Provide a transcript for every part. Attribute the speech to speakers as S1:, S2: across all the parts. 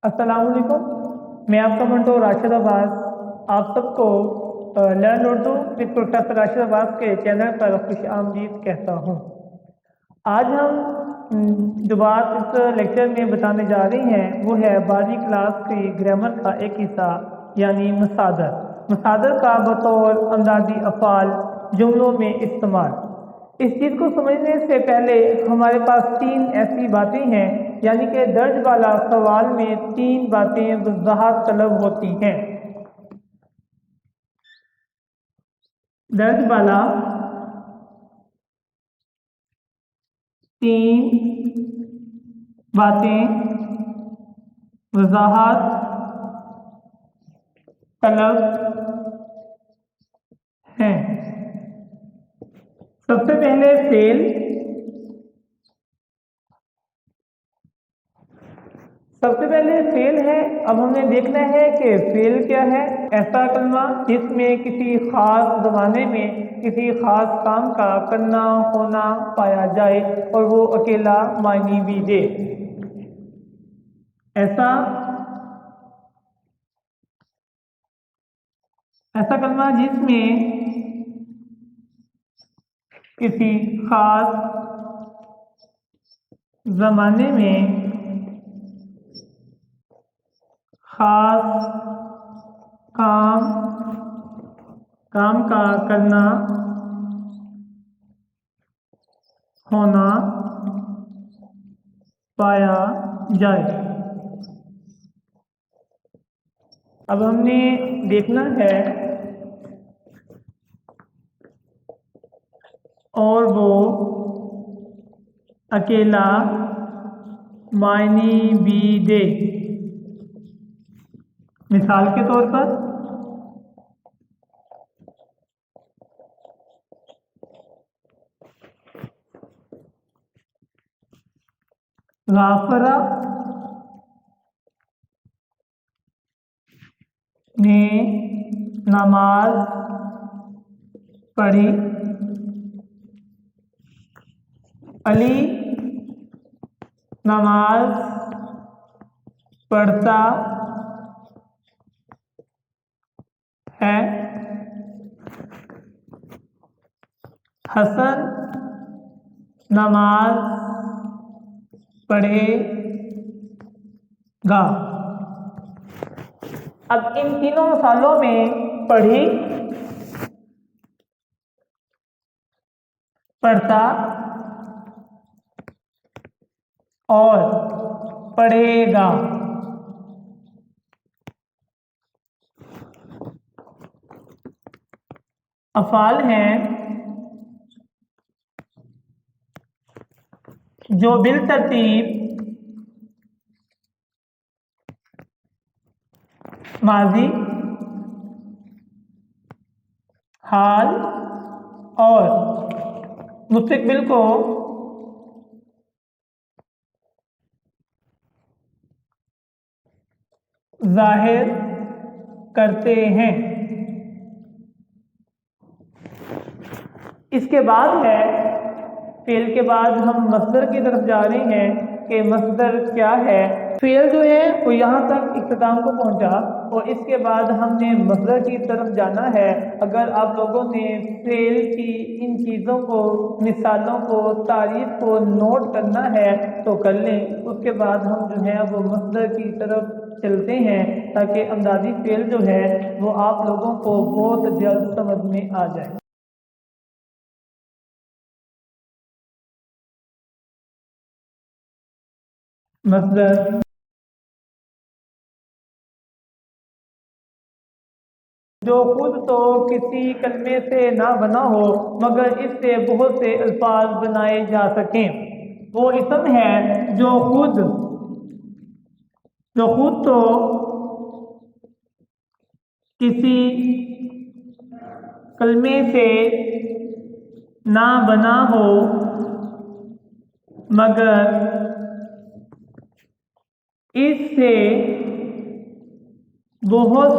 S1: अस्सलाम वालेकुम। मैं आपका मंटो राशिद अब्बास आप सबको learn Urdu with professor Rashid Abbas के चैनल पर खुश आमदीद कहता हूँ। आज हम जो बात इस लेक्चर में बताने जा रहे हैं वो है 12वीं क्लास की ग्रामर का एक हिस्सा यानी मसादर। मसादर का बतौर अंदाजी अफ़ाल जुमलों में इस्तेमाल। इस चीज़ को समझने से पहले हमारे पास तीन ऐसी बातें हैं यानी कि दर्ज वाला सवाल में तीन बातें वजाहत तलब होती हैं। दर्ज वाला तीन बातें वजाहत तलब हैं। सबसे पहले फेल। सबसे पहले फेल है। अब हमने देखना है कि फेल क्या है। ऐसा कलमा जिसमें किसी खास जमाने में किसी खास काम का करना होना पाया जाए और वो अकेला मायने भी दे। ऐसा कलमा जिसमें किसी खास जमाने में खास काम का करना होना पाया जाए। अब हमने देखना है और वो अकेला मायने भी दे। मिसाल के तौर पर गाफरा ने नमाज पढ़ी। अली नमाज पढ़ता है। हसन नमाज पढ़ेगा। अब इन तीनों मिसालों में पढ़ी, पढ़ता और पढ़ेगा अफ़ाल हैं जो बिल तरतीब माजी, हाल और मुस्तकबिल को जाहिर करते हैं। इसके बाद है फेल के बाद हम मस्दर की तरफ जा रहे हैं कि मस्दर क्या है। फेल जो है वो यहाँ तक इख्तिताम को पहुँचा और इसके बाद हमने मस्दर की तरफ जाना है। अगर आप लोगों ने फेल की इन चीज़ों को, मिसालों को, तारीफ को नोट करना है तो कर लें। उसके बाद हम जो है वो मस्दर की तरफ चलते हैं ताकि अंदाजी फेल जो है वो आप लोगों को बहुत जल्द समझ में आ जाए। मस्दर जो खुद तो किसी कलमे से ना बना हो मगर इससे बहुत से अल्फाज बनाए जा सकें। वो इसम है जो खुद तो किसी कलमे से ना बना हो मगर इससे बहुत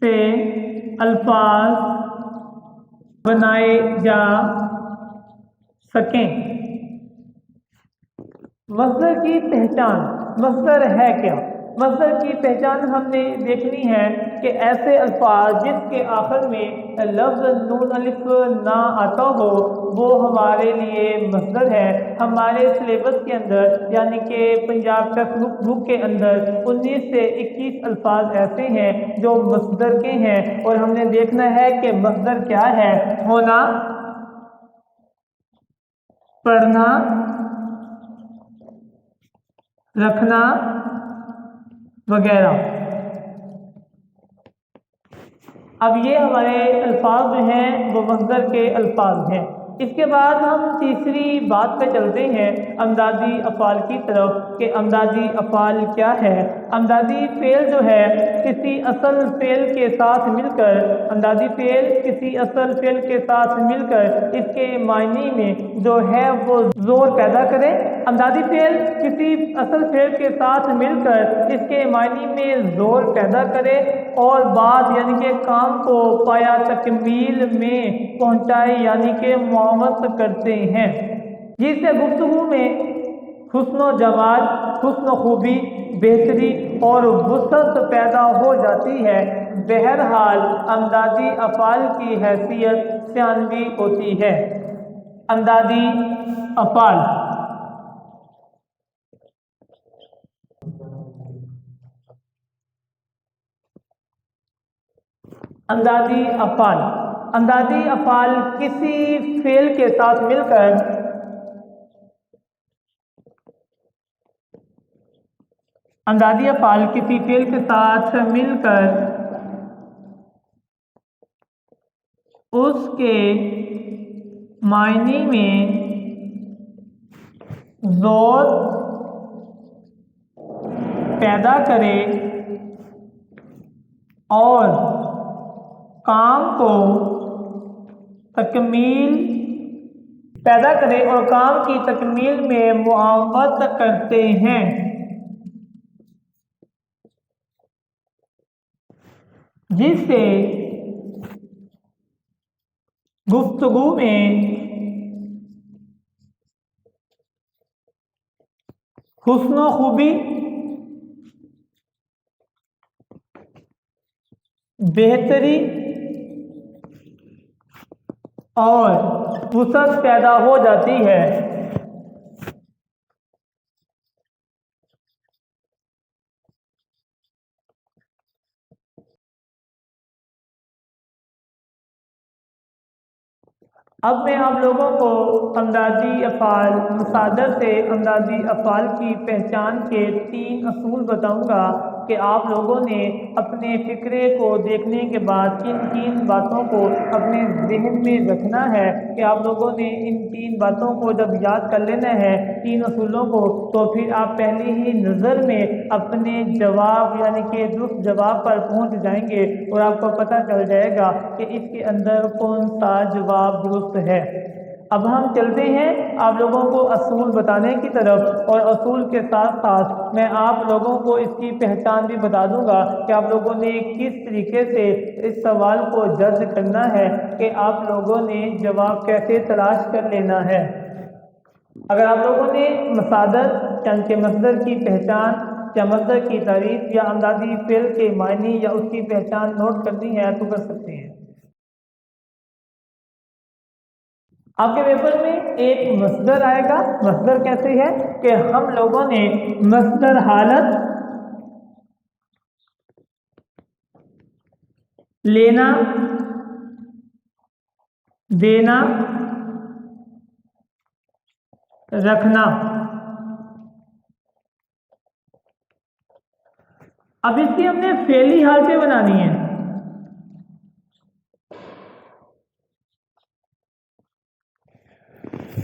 S1: से अल्फाज बनाए जा सकें। मस्दर की पहचान। मस्दर है क्या? मस्दर की पहचान हमने देखनी है कि ऐसे अल्फाज जिसके आखिर में लफ्ज़ नून अलिफ ना आता हो वो हमारे लिए मस्दर है। हमारे सिलेबस के अंदर यानी कि पंजाब टेक्स्ट बुक के अंदर 19 से 21 अल्फाज ऐसे हैं जो मस्दर के हैं और हमने देखना है कि मस्दर क्या है। होना, पढ़ना, रखना वगैरह। अब ये हमारे अल्फाज जो हैं वो मस्दर के अल्फाज हैं। इसके बाद हम तीसरी बात पे चलते हैं अमदादी अफ़ाल की तरफ कि अमदादी अफ़ाल क्या है। अमदादी फ़ेल जो है किसी असल फ़ेल के साथ मिलकर, अमदादी फ़ेल किसी असल फ़ेल के साथ मिलकर इसके मायने में जो है वो जोर पैदा करे। अमदादी फ़ेल किसी असल फ़ेल के साथ मिलकर इसके मायने में जोर पैदा करे और बात यानी कि काम को पाया तकमील में पहुंचाए यानी कि मुआवत करते हैं, जिससे गुफ्तगू में हुस्न जमाल, हुस्न खूबी, बेहतरी और वुसअत पैदा हो जाती है। बहरहाल अमदादी अफ़ाल की हैसियत सियानवी होती है। अमदादी अफ़ाल, अमदादी अफ़ाल, अमदादी अफ़ाल किसी फेल के साथ मिलकर, अमदादी अफ़ाल किसी फेल के साथ मिलकर उसके मायने में जोर पैदा करे और काम को तकमील पैदा करे और काम की तकमील में मुआवत करते हैं, जिससे गुफ्तगू में हुस्न खूबी, बेहतरी और वुसअत पैदा हो जाती है। अब मैं आप लोगों को अमदादी अफ़ाल मुसादर से अमदादी अफ़ाल की पहचान के 3 असूल बताऊंगा कि आप लोगों ने अपने फ़िक्रे को देखने के बाद इन 3 बातों को अपने जहन में रखना है कि आप लोगों ने इन 3 बातों को जब याद कर लेना है 3 असूलों को, तो फिर आप पहली ही नज़र में अपने जवाब यानी कि दुरुस्त जवाब पर पहुंच जाएंगे और आपको पता चल जाएगा कि इसके अंदर कौन सा जवाब दुरुस्त है। अब हम चलते हैं आप लोगों को असूल बताने की तरफ और असूल के साथ साथ मैं आप लोगों को इसकी पहचान भी बता दूंगा कि आप लोगों ने किस तरीके से इस सवाल को जज करना है कि आप लोगों ने जवाब कैसे तलाश कर लेना है। अगर आप लोगों ने मसादर यानी कि मस्दर की पहचान या मस्दर की तारीफ या अमदादी फ़ेल के मायने या उसकी पहचान नोट करनी है तो कर सकते हैं। आपके पेपर में एक मस्दर आएगा। मस्दर कैसे है कि हम लोगों ने मस्दर हालत, लेना, देना, रखना। अब इसकी हमने फेली हालतें बनानी है।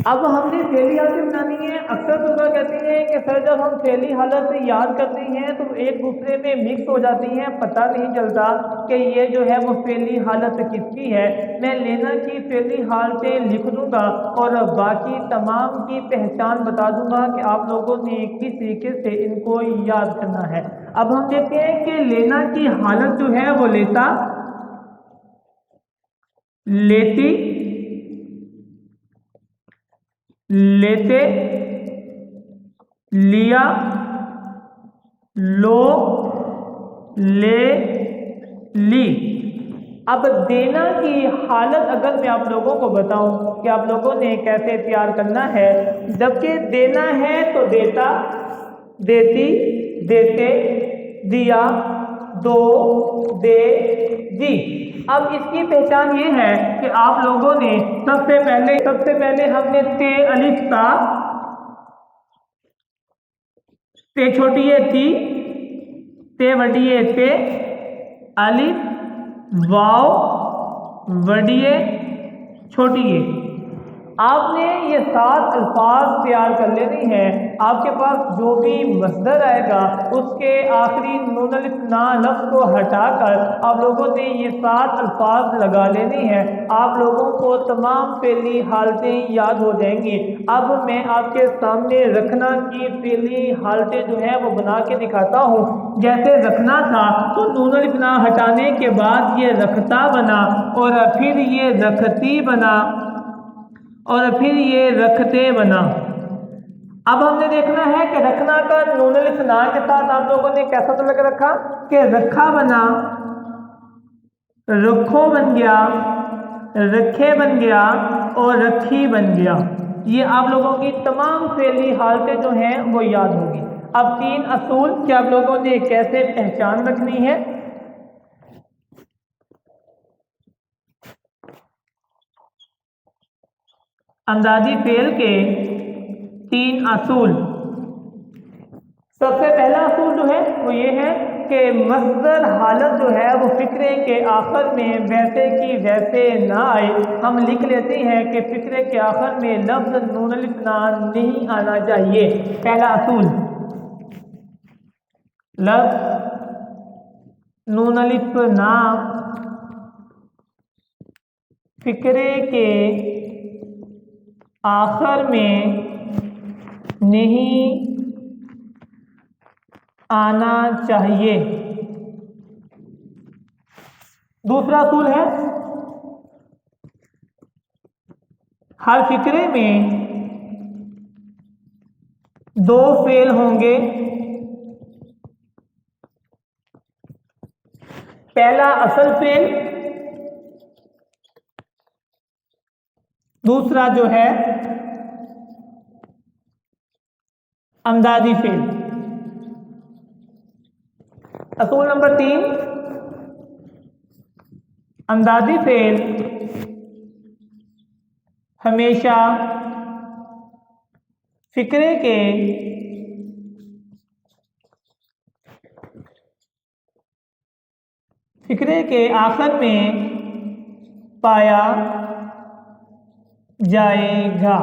S1: अब हमने फेली हालत बनानी है। अक्सर लोग कहते हैं कि सर जब हम फेली हालत याद करते हैं तो एक दूसरे में मिक्स हो जाती हैं, पता नहीं चलता कि ये जो है वो फेली हालत किसकी है। मैं लेना की फेली हालतें लिख दूंगा और बाकी तमाम की पहचान बता दूंगा कि आप लोगों ने किस तरीके से इनको याद करना है। अब हम देखते हैं कि लेना की हालत जो है वो लेता, लेती, लेते, लिया, लो, ले, ली। अब देना की हालत अगर मैं आप लोगों को बताऊं कि आप लोगों ने कैसे तैयार करना है, जबकि देना है तो देता, देती, देते, दिया, दो, दे, दी। अब इसकी पहचान ये है कि आप लोगों ने सबसे पहले हमने ते अलिफ ता, ते छोटी है ती, ते बड़ी है ते, अलिफ वाव वडिये छोटी है। आपने ये 7 अल्फाज तैयार कर लेने हैं। आपके पास जो भी मस्दर आएगा उसके आखिरी नून अलिफ ना लफ्ज़ को हटाकर आप लोगों ने ये 7 अल्फाज लगा लेने हैं। आप लोगों को तमाम फेली हालतें याद हो जाएंगी। अब मैं आपके सामने रखना की फेली हालतें जो है वो बना के दिखाता हूँ। जैसे रखना था तो नून अलिफ ना हटाने के बाद ये रखता बना, और फिर ये रखती बना, और फिर ये रखते बना। अब हमने देखना है कि रखना का नून अलिफ ना के साथ आप लोगों ने कैसा तो लग रखा कि रखा बना, रखो बन गया, रखे बन गया, और रखी बन गया। ये आप लोगों की तमाम फेली हालतें जो हैं वो याद होगी। अब 3 असूल कि आप लोगों ने कैसे पहचान रखनी है। अंदाजी फेल के 3 असूल। सबसे पहला असूल जो है वो ये है कि मस्दर हालत जो है वो फिक्रे के आखिर में वैसे की वैसे ना आए। हम लिख लेते हैं कि फिक्रे के आखिर में लफ्ज नून अलिफ ना नहीं आना चाहिए। पहला असूल, लफ्ज नून अलिफ ना फिक्रे के आखिर में नहीं आना चाहिए। दूसरा असूल है हर फिक्रे में 2 फेल होंगे। पहला असल फेल, दूसरा जो है अंदाजी फेल। असूल नंबर 3, अंदाजी फेल हमेशा फिक्रे के आखिर में पाया जाएगा।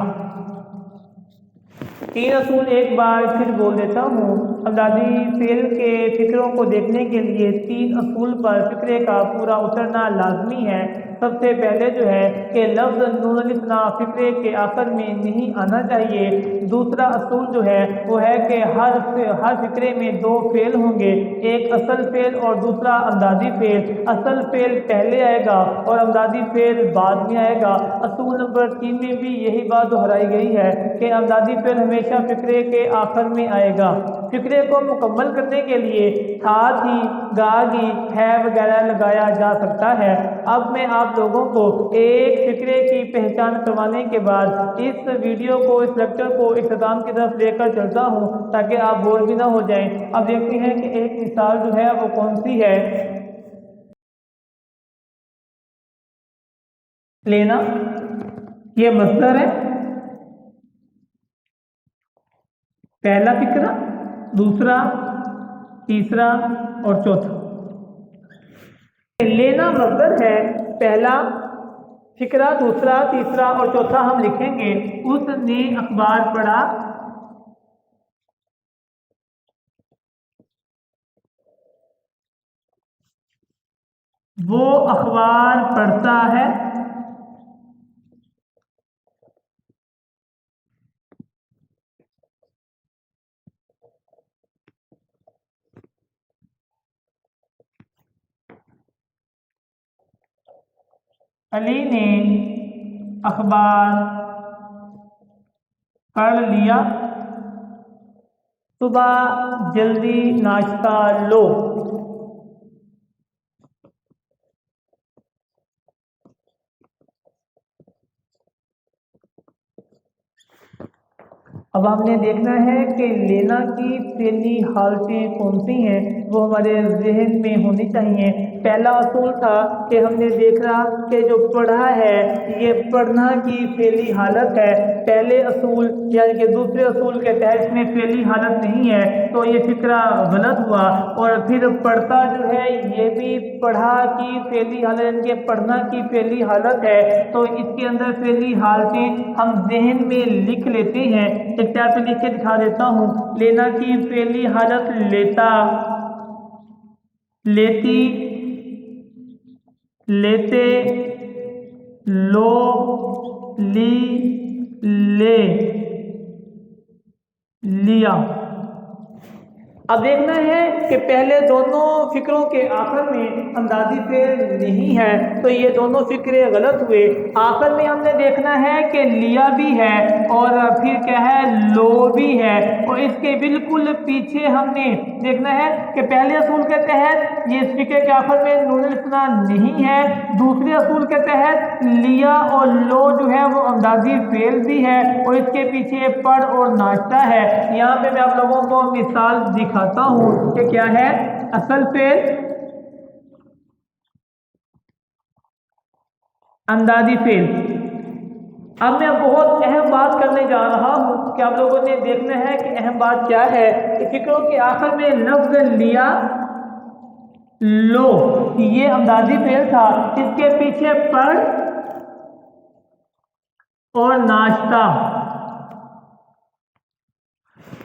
S1: 3 असूल एक बार फिर बोल देता हूँ। अंदाजी फेल के फिक्रों को देखने के लिए 3 असूल पर फिक्रे का पूरा उतरना लाजमी है। सबसे पहले जो है कि लफ्ज़ नून अलिफ ना फिक्रे के आखिर में नहीं आना चाहिए। दूसरा असूल जो है वो है कि हर फिक्रे में 2 फेल होंगे, एक असल फेल और दूसरा अंदाजी फेल। असल फेल पहले आएगा और अंदाजी फेल बाद में आएगा। असूल नंबर 3 में भी यही बात दोहराई गई है कि अंदाजी फेल हमेशा फिक्रे के आखिर में आएगा। फिक्रे को मुकम्मल करने के लिए साथ ही गागी है वगैरह लगाया जा सकता है। अब मैं आप लोगों को एक फिक्रे की पहचान करवाने के बाद इस वीडियो को, इस लेक्चर को इख्तिताम की तरफ लेकर चलता हूं ताकि आप बोर भी ना हो जाएं। अब देखते हैं कि एक मिसाल जो है वो कौन सी है। लेना, ये मस्दर है। पहला फिक्रा, दूसरा, तीसरा और चौथा। लेना मस्दर है, पहला फिक्रा, दूसरा, तीसरा और चौथा हम लिखेंगे। उसने अखबार पढ़ा, वो अखबार पढ़ता है, अली ने अखबार पढ़ लिया, सुबह जल्दी नाश्ता लो। अब आपने देखना है कि लेना की पहली हालतें कौन सी हैं, वो हमारे जहन में होनी चाहिए। पहला असूल था कि हमने देखा कि जो पढ़ा है ये पढ़ना की पहली हालत है। पहले असूल यानी कि दूसरे असूल के तहत इसमें पहली हालत नहीं है, तो ये फिक्रा गलत हुआ। और फिर पढ़ता जो है ये भी पढ़ा की पहली हालत यानी कि पढ़ना की पहली हालत है, तो इसके अंदर पहली हालतें हम जहन में लिख लेते हैं। एक टाइप पे लिख के दिखा देता हूँ। लेना की पहली हालत लेता, लेती, लेते, लो, ली, ले, लिया। अब देखना है कि पहले दोनों फिक्रों के आखिर में अंदाजी फेल नहीं है, तो ये दोनों फिक्रे गलत हुए। आखिर में हमने देखना है कि लिया भी है और फिर क्या है, लो भी है। और इसके बिल्कुल पीछे हमने देखना है कि पहले असूल के तहत ये इस फिक्रे के आखिर में नून इस्ना नहीं है। दूसरे असूल के तहत लिया और लो जो है वो अंदाजी फेल भी है और इसके पीछे पढ़ और नाश्ता है। यहाँ पे मैं आप लोगों को मिसाल दिखाता हूँ कि क्या है, असल फेल, अंदाजी फेल। अब मैं बहुत अहम बात करने जा रहा हूँ कि आप लोगों ने देखना है कि अहम बात क्या है। कि फिक्रों के आखिर में लफ्ज लिया, लो, ये अंदाजी फेल था। इसके पीछे पढ़ और नाश्ता।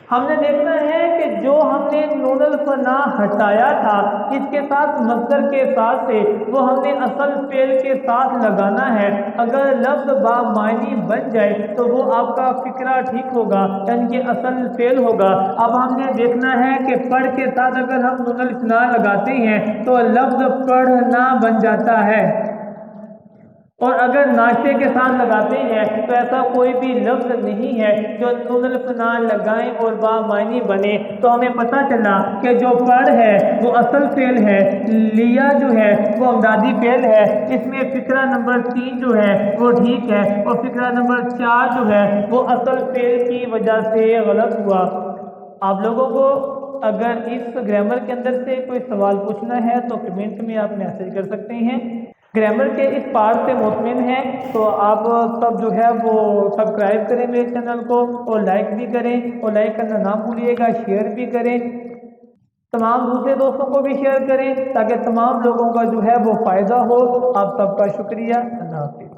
S1: हमने देखना है कि जो हमने नूनल फना हटाया था इसके साथ मस्दर के साथ से वो हमने असल फेल के साथ लगाना है। अगर लफ्ज बा मायनी बन जाए तो वो आपका फिक्रा ठीक होगा, यानी कि असल फेल होगा। अब हमने देखना है कि पढ़ के साथ अगर हम नूनल फना लगाते हैं तो लफ्ज पढ़ना बन जाता है, और अगर नाश्ते के साथ लगाते हैं तो ऐसा कोई भी लफ्ज नहीं है जो नूनल फना लगाएं और बा मायनी बने। तो हमें पता चला कि जो पढ़ है वो असल फेल है, लिया जो है वो अमदादी फेल है। इसमें फिक्रा नंबर 3 जो है वो ठीक है और फिक्रा नंबर 4 जो है वो असल फेल की वजह से गलत हुआ। आप लोगों को अगर इस ग्रामर के अंदर से कोई सवाल पूछना है तो कमेंट में आप मैसेज कर सकते हैं। ग्रामर के इस पार्ट से मुतमिन है तो आप सब जो है वो सब्सक्राइब करें मेरे चैनल को और लाइक भी करें, और लाइक करना ना भूलिएगा, शेयर भी करें, तमाम दूसरे दोस्तों को भी शेयर करें ताकि तमाम लोगों का जो है वो फ़ायदा हो। आप सबका शुक्रिया। अल्लाह हाफिज़।